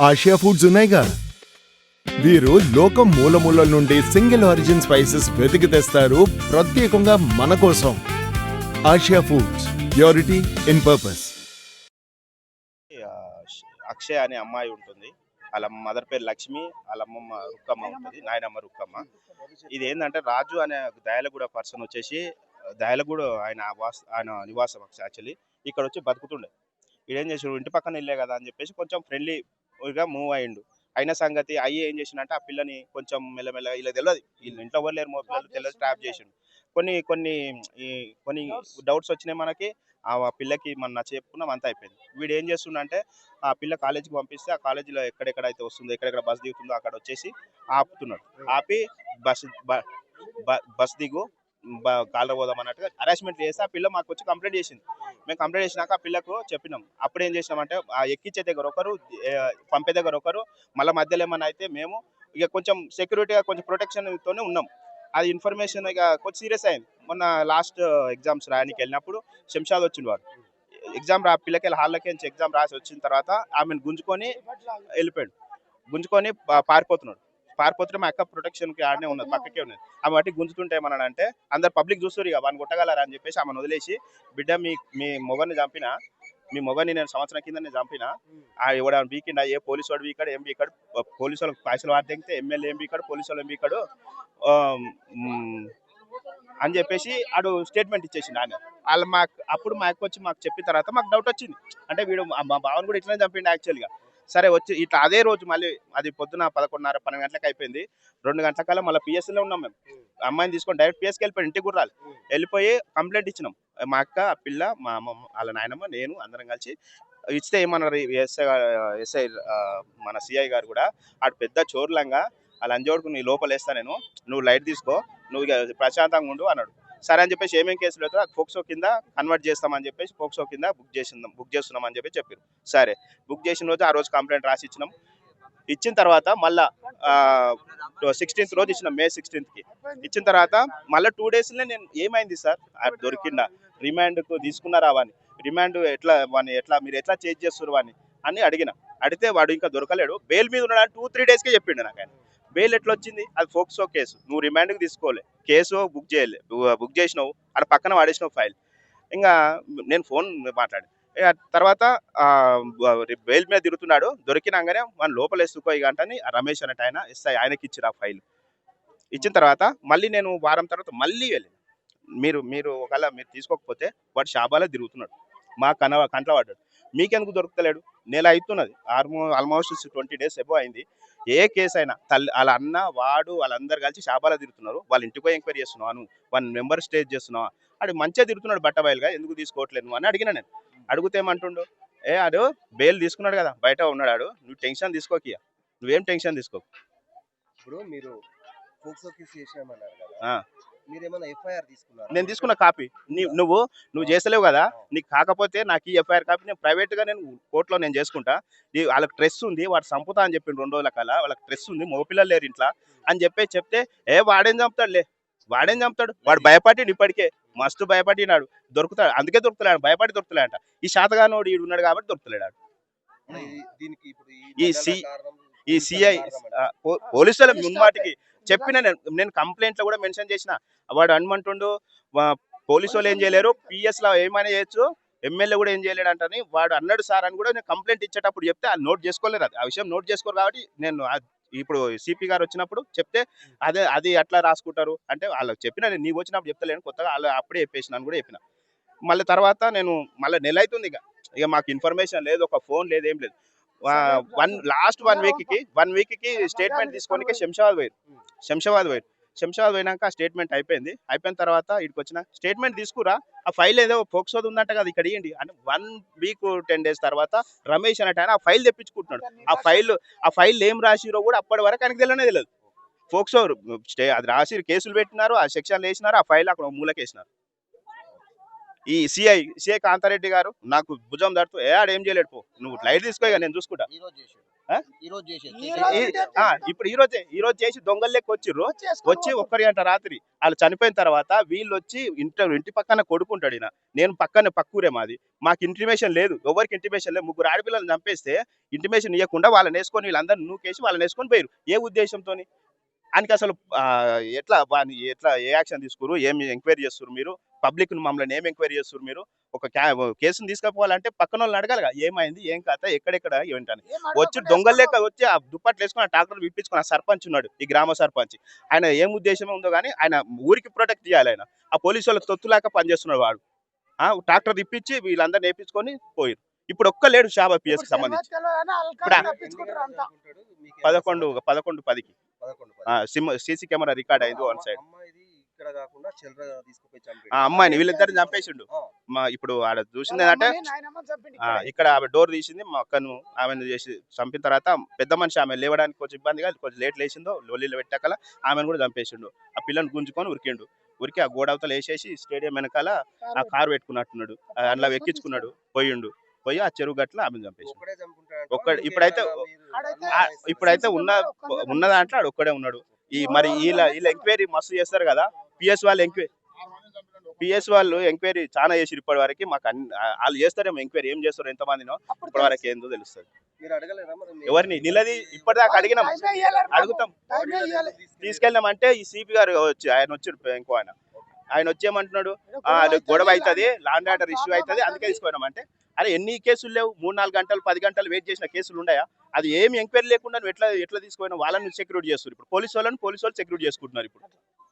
Asia foods ఉన్నాయిగా. వీరు లోకం మూలమూలల నుండి సింగిల్ ఆరిజిన్ స్పైసెస్ వెతికి తెస్తారు ప్రత్యేకంగా మన కోసం. Asia foods, purity in purpose. Akshaya అనే అమ్మాయి ఉంటుంది. వాళ్ళ మదర్ పేరు లక్ష్మి, వాళ్ళ అమ్మమ్మ రుక్కమ్మ ఉంటుంది, నాయనమ్మ రుక్కమ్మ. ఇది ఏంటంటే రాజు అనే దయాలగూడ పర్సన్ వచ్చేసి దయాలగూడ ఆయన నివాసం యాక్చువల్లీ ఇక్కడ వచ్చి బతుకుతుండే. ఈడేం చేసాడు, ఇంటి పక్కన వెళ్ళే కదా అని చెప్పేసి కొంచెం ఫ్రెండ్లీగా మూవ్ అయ్యిండు. అయిన సంగతి అయ్యి ఏం చేసిండంటే ఆ పిల్లని కొంచెం మెల్లమెల్లగా ఇలా తెలియదు, వీళ్ళు ఇంట్లో వాళ్ళు లేరు, మో పిల్లలు తెలియదు, ట్రాప్ చేసిండు. కొన్ని కొన్ని ఈ కొన్ని డౌట్స్ వచ్చినాయి మనకి. ఆ పిల్లకి మన నచ్చ చెప్పుకున్నాం, అంతా అయిపోయింది. వీడు ఏం చేస్తుండంటే ఆ పిల్ల కాలేజీకి పంపిస్తే ఆ కాలేజీలో ఎక్కడెక్కడైతే వస్తుందో, ఎక్కడెక్కడ బస్ దిగుతుందో అక్కడ వచ్చేసి ఆపుతున్నాడు. ఆపి బస్ బస్ దిగు, కాలర్ పోదాం అన్నట్టుగా హరాస్మెంట్ చేస్తే ఆ పిల్ల మాకు వచ్చి కంప్లైంట్ చేసింది. మేము కంప్లైంట్ చేసినాక ఆ పిల్లకు చెప్పినాం. అప్పుడు ఏం చేసినామంటే ఆ ఎక్కించే దగ్గర ఒకరు, పంపే దగ్గర ఒకరు, మళ్ళీ మధ్యలో ఏమన్నా అయితే మేము ఇక కొంచెం సెక్యూరిటీగా కొంచెం ప్రొటెక్షన్తోనే ఉన్నాం. అది ఇన్ఫర్మేషన్ ఇక కొంచెం సీరియస్ అయింది. మొన్న లాస్ట్ ఎగ్జామ్స్ రాయడానికి వెళ్ళినప్పుడు శంషాద్ వచ్చిండు వాడు. ఎగ్జామ్ పిల్లకి హాల్లోకి నుంచి ఎగ్జామ్ రాసి వచ్చిన తర్వాత ఆమెను గుంజుకొని వెళ్ళిపోయాడు. గుంజుకొని పారిపోతున్నాడు. పారిపోతుంటే మా అక్క ప్రొటెక్షన్కి ఆడనే ఉన్నది, పక్కకే ఉన్నది. ఆమె బట్టి గుంజుతుంటే ఏమన్నాడంటే అందరు పబ్లిక్ చూస్తారు ఇక వాడిని కొట్టగలరా అని చెప్పేసి ఆమెను వదిలేసి, బిడ్డ మీ మొగన్ని చంపిన, మీ మొగన్ని నేను సంవత్సరం కింద నేను చంపిన, ఎవడ వీకిండా, ఏ పోలీసు వాడు వీకాడు, ఏం వీకాడు, పోలీసు వాళ్ళకి పైసలు వాడితే ఎమ్మెల్యే ఏం వీకాడు, పోలీసు వాళ్ళు ఏం వీకాడు అని చెప్పేసి ఆడు స్టేట్మెంట్ ఇచ్చేసిండు. ఆయన వాళ్ళు అప్పుడు మా అక్క వచ్చి మాకు చెప్పిన తర్వాత మాకు డౌట్ వచ్చింది. అంటే వీడు మా బావని కూడా ఇట్లనే చంపిండు యాక్చువల్గా. సరే వచ్చి ఇట్లా అదే రోజు మళ్ళీ అది పొద్దున 11:30 12 గంటలకు అయిపోయింది. 2 గంటల కల్లా మళ్ళీ పిఎస్లో ఉన్నాం మేము. అమ్మాయిని తీసుకొని డైరెక్ట్ పిఎస్కి వెళ్ళిపోయి ఇంటికి కూడా రాలి వెళ్ళిపోయి కంప్లైంట్ ఇచ్చినాం. మా అక్క, ఆ పిల్ల, మా అమ్మమ్మ, వాళ్ళ నాయనమ్మ, నేను అందరం కలిసి ఇస్తే ఏమన్నారు ఎస్ఐ మన సిఐ గారు కూడా, ఆడు పెద్ద చోర్లంగా వాళ్ళ అంజోడుకు నీ లోపల వేస్తా నేను, నువ్వు లైట్ తీసుకో, నువ్వు ఇక ప్రశాంతంగా ఉండు అన్నాడు. సరే అని చెప్పేసి ఏమేం కేసులు అవుతుందో అది పోక్సో కింద కన్వర్ట్ చేస్తామని చెప్పేసి పోక్సో కింద బుక్ చేస్తున్నాం అని చెప్పి చెప్పారు. సరే బుక్ చేసిన రోజు ఆ రోజు కంప్లైంట్ రాసి ఇచ్చినాం. ఇచ్చిన తర్వాత మళ్ళా 16th రోజు ఇచ్చినాం, May 16th ఇచ్చిన తర్వాత మళ్ళీ 2 daysలో నేను ఏమైంది సార్ దొరికిందా, రిమాండ్కు తీసుకున్నారా వాని, రిమాండ్ ఎట్లా వాని ఎట్లా మీరు ఎట్లా చేంజ్ చేస్తారు వాని అని అడిగితే వాడు ఇంకా దొరకలేడు, బెయిల్ మీద ఉన్నాడు 2-3 daysకే చెప్పిండు నాకు. ఆయన బెయిల్ ఎట్లా వచ్చింది, అది ఫోక్సో కేసు, నువ్వు రిమాండ్కి తీసుకోలే, కేసు బుక్ చేసినావు, అక్కడ పక్కన వాడేసినావు ఫైల్. ఇంకా నేను ఫోన్ మాట్లాడి తర్వాత బెయిల్ మీద తిరుగుతున్నాడు, దొరికినాగానే మన లోపల వేసుకోయి అంటని రమేష్ అన్నట్టు ఆయన ఎస్ఐ ఆయనకి ఇచ్చిన ఫైల్ ఇచ్చిన తర్వాత మళ్ళీ నేను వారం తర్వాత మళ్ళీ వెళ్ళి మీరు ఒకవేళ మీరు తీసుకోకపోతే వాడు షాబాలో తిరుగుతున్నాడు, మా కంట్లో పడ్డాడు, మీకెందుకు దొరుకుతలేడు, నెల అవుతున్నది, ఆల్మోస్ట్ 20 days ఎబో అయింది. ఏ కేసు అయినా వాళ్ళ అన్న వాడు వాళ్ళందరూ కలిసి షాబాలో తిరుగుతున్నారు, వాళ్ళ ఇంటికి పోయి ఎంక్వైరీ చేస్తున్నావు, 1 member స్టే చేస్తున్నావా, అది మంచిగా తిరుగుతున్నాడు బట్టబయలుగా, ఎందుకు తీసుకోవట్లేదు అని అడిగినా నేను. అడిగితే ఏమంటుండు, ఆడు బెయిల్ తీసుకున్నాడు కదా బయట ఉన్నాడు, నువ్వు టెన్షన్ తీసుకోకియా, నువ్వేం టెన్షన్ తీసుకోకు. ఇప్పుడు మీరు పోక్సో కేసు చేసినామన్నారు కదా, మీరేమైనా ఎఫ్ఐఆర్ తీసుకున్నారా? నేను తీసుకున్న కాపీ నువ్వు చేస్తలేవు కదా, నీకు కాకపోతే నాకు ఈ ఎఫ్ఐఆర్ కాపీ నేను ప్రైవేట్గా నేను కోర్టులో నేను చేసుకుంటా, వాళ్ళకి స్ట్రెస్ ఉంది, వాడు చంపుతా అని చెప్పిండు 2 రోజుల కల్లా, వాళ్ళకి స్ట్రెస్ ఉంది, మగపిల్లలు లేరు ఇంట్లో అని చెప్తే వాడేం చంపుతాడులే, వాడు భయపడి ఇప్పటికే మస్తు భయపడినాడు, దొరుకుతాడు, అందుకే దొరుకుతలేడు, భయపడి దొరుకుతలేడంట. ఈ శాతగానోడు ఈడు ఉన్నాడు కాబట్టి దొరుకుతలేడు. ఈ సిఐ పోలీసుల మున్మాటికి చెప్పిన నేను కంప్లైంట్ లో కూడా మెన్షన్ చేసిన, వాడు అనుమంటుండు పోలీసు వాళ్ళు ఏం చేయలేరు, పిఎస్ లో ఏమైనా చేయొచ్చు, ఎమ్మెల్యే కూడా ఏం చేయలేడు అంటని వాడు అన్నాడు సార్ అని కూడా నేను కంప్లైంట్ ఇచ్చేటప్పుడు చెప్తే అది నోట్ చేసుకోలేరు, ఆ విషయం నోట్ చేసుకోరు. కాబట్టి నేను ఇప్పుడు సిపి గారు వచ్చినప్పుడు చెప్తే అది అట్లా రాసుకుంటారు అంటే వాళ్ళకి చెప్పిన, నేను నీవు వచ్చినప్పుడు చెప్తలేను, కొత్తగా వాళ్ళు అప్పుడే చెప్పేసిన అని కూడా చెప్పిన. మళ్ళీ తర్వాత నేను మళ్ళీ నెల అవుతుంది, ఇక మాకు ఇన్ఫర్మేషన్ లేదు, ఒక ఫోన్ లేదు, ఏం లేదు. లాస్ట్ 1 week కి స్టేట్మెంట్ తీసుకోనికి శంషాబాద్ పోయినాక స్టేట్మెంట్ అయిపోయిన తర్వాత ఇక్కడికి వచ్చిన స్టేట్మెంట్ తీసుకురా, ఆ ఫైల్ ఏదో ఫోక్సోది ఉందంట కదా ఇక్కడ ఇవ్వండి అంటే 1 week 10 days తర్వాత రమేష్ అన్నట్టు ఆయన ఆ ఫైల్ తెప్పించుకుంటున్నాడు. ఆ ఫైల్ ఏం రాసిరో కూడా అప్పటి వరకు ఆయనకు తెలియదు. ఫోక్సో అది రాసి కేసులు పెట్టినారు, ఆ సెక్షన్లు వేసినారు, ఆ ఫైల్ అక్కడ మూలకేసినారు. ఈ సిఐ కాంతారెడ్డి గారు నాకు భుజం తడుతూ ఆడేం చేయలేడు పో, నువ్వు లైట్ తీసుకో, ఇక నేను చూసుకుంటా. ఆ? ఇప్పుడు ఈ రోజు చేసి దొంగలు లెక్క వచ్చిర్రు. వచ్చి 1 గంట రాత్రి వాళ్ళు చనిపోయిన తర్వాత వీళ్ళు వచ్చి ఇంటి పక్కన కొడుకుంటాడు ఈయన. నేను పక్క ఊరే మాది. మాకు ఇంటిమేషన్ లేదు, ఎవరికి ఇంటిమేషన్ లేదు. 3 ఆడపిల్లలు చంపేస్తే ఇంటిమేషన్ ఇవ్వకుండా వాళ్ళని వేసుకొని వీళ్ళందరూ నూకేసి వాళ్ళని వేసుకొని పోయారు. ఏ ఉద్దేశంతో? ఆయనకి అసలు ఎట్లా ఏ యాక్షన్ తీసుకురు, ఏమి ఎంక్వైరీ చేస్తారు మీరు, పబ్లిక్ మమ్మల్ని ఏం ఎంక్వైరీ చేస్తారు మీరు? ఒక కేసును తీసుకుపోవాలంటే పక్కన వాళ్ళని అడగాలిగా, ఏమైంది, ఏం కథ, ఎక్కడెక్కడ ఏంటని. వచ్చి దొంగలు లెక్క వచ్చి ఆ దుప్పట్లు వేసుకొని ఆ ట్రాక్టర్ విప్పించుకుని ఆ సర్పంచ్ ఉన్నాడు, ఈ గ్రామ సర్పంచ్. ఆయన ఏం ఉద్దేశం ఉందో కానీ ఆయన ఊరికి ప్రొటెక్ట్ చేయాలి. ఆయన ఆ పోలీసు వాళ్ళకి తొత్తులాక పనిచేస్తున్నాడు వాడు. ట్రాక్టర్ తిప్పించి వీళ్ళందరినీ వేపించుకొని పోయారు. ఇప్పుడు ఒక్కలేడు షాబా పిఎస్ కి సంబంధించి. ఇప్పుడు 11:10కి సీసీ కెమెరా రికార్డ్ అయింది వన్ సైడ్. ఆ అమ్మాయిని వీళ్ళిద్దరిని చంపేసిండు. ఇప్పుడు ఆడ చూసింది ఏంటంటే ఇక్కడ ఆమె డోర్ తీసింది, మా అక్కను ఆమెను చేసి చంపిన తర్వాత పెద్ద మనిషి ఆమె లేవడానికి కొంచెం ఇబ్బందిగా కొంచెం లేట్ లేచిందో లొల్లిలో పెట్టాకల ఆమెను కూడా చంపేసిండు. ఆ పిల్లని గుంజుకొని ఉరికి ఆ గోడ అవతల వేసేసి స్టేడియం వెనకాల ఆ కారు పెట్టుకున్నట్టున్నాడు, అందులో ఎక్కించుకున్నాడు, పోయి ఆ చెరువు గట్ల ఆమెను చంపేసి ఇప్పుడైతే ఉన్న దాంట్లో ఆడు ఒక్కడే ఉన్నాడు. మరి వీళ్ళ ఎంక్వైరీ మస్తు చేస్తారు కదా, పిఎస్ వాళ్ళు ఎంక్వైరీ చాలా చేసి ఇప్పటి వరకు. మాకు వాళ్ళు చేస్తారేమో ఎంక్వైరీ, ఏం చేస్తారు, ఎంతమందినో ఇప్పటి వరకు ఏందో తెలుస్తుంది. ఎవరిని నిలది ఇప్పటిదాకా అడుగుతాం, తీసుకెళ్ళామంటే ఈ సిపి గారు ఆయన వచ్చాడు, ఇంకో ఆయన వచ్చేయమంటున్నాడు, గొడవ అవుతుంది, లాండ్ ఆర్డర్ ఇష్యూ అవుతుంది, అందుకే తీసుకున్నామంటే అరే ఎన్ని కేసులు లేవు, 3-4 గంటలు 10 గంటలు వెయిట్ చేసిన కేసులు ఉన్నాయా? అది ఏమి ఎంక్వైరీ లేకుండా నువ్వు ఎట్లా తీసుకుపోయినా వాళ్ళని సెక్యూరిటీ చేస్తారు. ఇప్పుడు పోలీసు వాళ్ళు సెక్యూరిటీ చేసుకుంటున్నారు ఇప్పుడు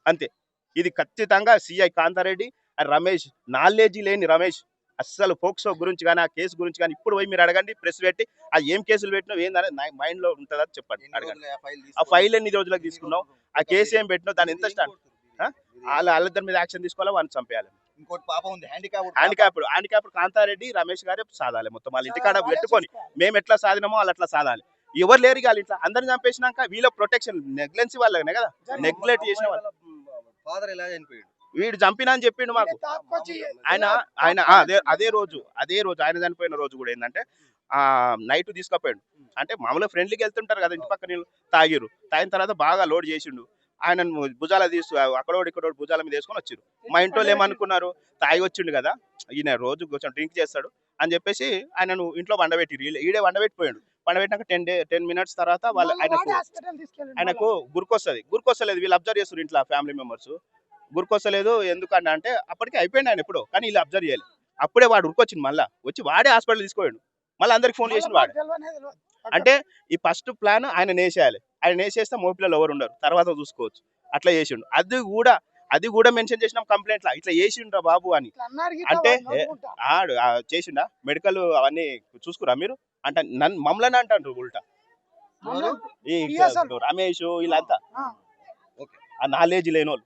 అంతే. ఇది ఖచ్చితంగా సిఐ కాంతారెడ్డి రమేష్, నాలెడ్జీ లేని రమేష్, అస్సలు పోక్సో గురించి కానీ ఆ కేసు గురించి కానీ ఇప్పుడు పోయి మీరు అడగండి, ప్రెస్ పెట్టి ఆ ఏం కేసులు పెట్టినావు ఏందని మైండ్ లో ఉంటుందా చెప్పండి, అడగండి. ఆ ఫైల్ ఎన్ని రోజులకు తీసుకున్నావు, ఆ కేసు ఏం పెట్టినావు, దాని ఎంత స్టాండ్, వాళ్ళిద్దరి మీద యాక్షన్ తీసుకోవాలి, వాళ్ళని చంపేయాలి. ఇంకోటి పాప ఉంది హ్యాండిక్యాప్డ్ కాంతారెడ్డి రమేష్ గారే సాధాలి మొత్తం. వాళ్ళ ఇంటికాడ పెట్టుకొని మేము ఎట్లా సాధినామో వాళ్ళు అట్లా సాధాలి. ఎవరు లేరు వాళ్ళ ఇంట్లో, అందరిని చంపేసినాక వీళ్ళ ప్రొటెక్షన్ నెగ్లెన్సీ వాళ్ళనే కదా, నెగ్లెక్ట్ చేసిన వాళ్ళు. ఫాదర్ ఎలా చనిపోయాడు, వీడు చంపినా అని చెప్పిండు మాకు. ఆయన అదే రోజు ఆయన చనిపోయిన రోజు కూడా ఏంటంటే నైట్ తీసుకుపోయాడు. అంటే మామూలుగా ఫ్రెండ్లీకి వెళ్తుంటారు కదా, ఇంటి పక్కన తాగిన తర్వాత బాగా లోడ్ చేసిండు. ఆయన భుజాల ఇక్కడ భుజాల మీద వేసుకొని వచ్చారు. మా ఇంట్లో ఏమనుకున్నారు, తాగి వచ్చిండు కదా ఈయన రోజు కొంచెం డ్రింక్ చేస్తాడు అని చెప్పేసి ఆయనను ఇంట్లో వండబెట్టి ఈడే వండబెట్టిపోయాడు. వండబెట్టినాక 10 minutes తర్వాత వాళ్ళు ఆయనకు గుర్కొస్తలేదు. వీళ్ళు అబ్జర్వ్ చేస్తారు ఇంట్లో ఫ్యామిలీ మెంబర్స్, గుర్కొస్తలేదు ఎందుకంటే అంటే అప్పటికే అయిపోయింది ఆయన ఎప్పుడో, కానీ వీళ్ళు అబ్జర్వ్ చేయాలి. అప్పుడే వాడు ఉరికొచ్చింది, మళ్ళీ వచ్చి వాడే హాస్పిటల్ తీసుకోయాడు. మళ్ళీ అందరికి ఫోన్ చేసిన వాడు. అంటే ఈ ఫస్ట్ ప్లాన్ ఆయన నేసేయాలి, ఆయన నేసేస్తే మోపిల్లలు ఎవరు ఉండరు, తర్వాత చూసుకోవచ్చు. అట్లా చేసిండు. అది కూడా మెన్షన్ చేసినాం కంప్లైంట్ లా, ఇట్లా చేసిండ్రా బాబు అని. అంటే చేసిండా మెడికల్ అవన్నీ చూసుకురా మీరు అంటే మమ్మల్ని అంటారు ఉల్టా. ఈ రమేష్ వీళ్ళంతా ఆ నాలెడ్జ్ లేని వాళ్ళు.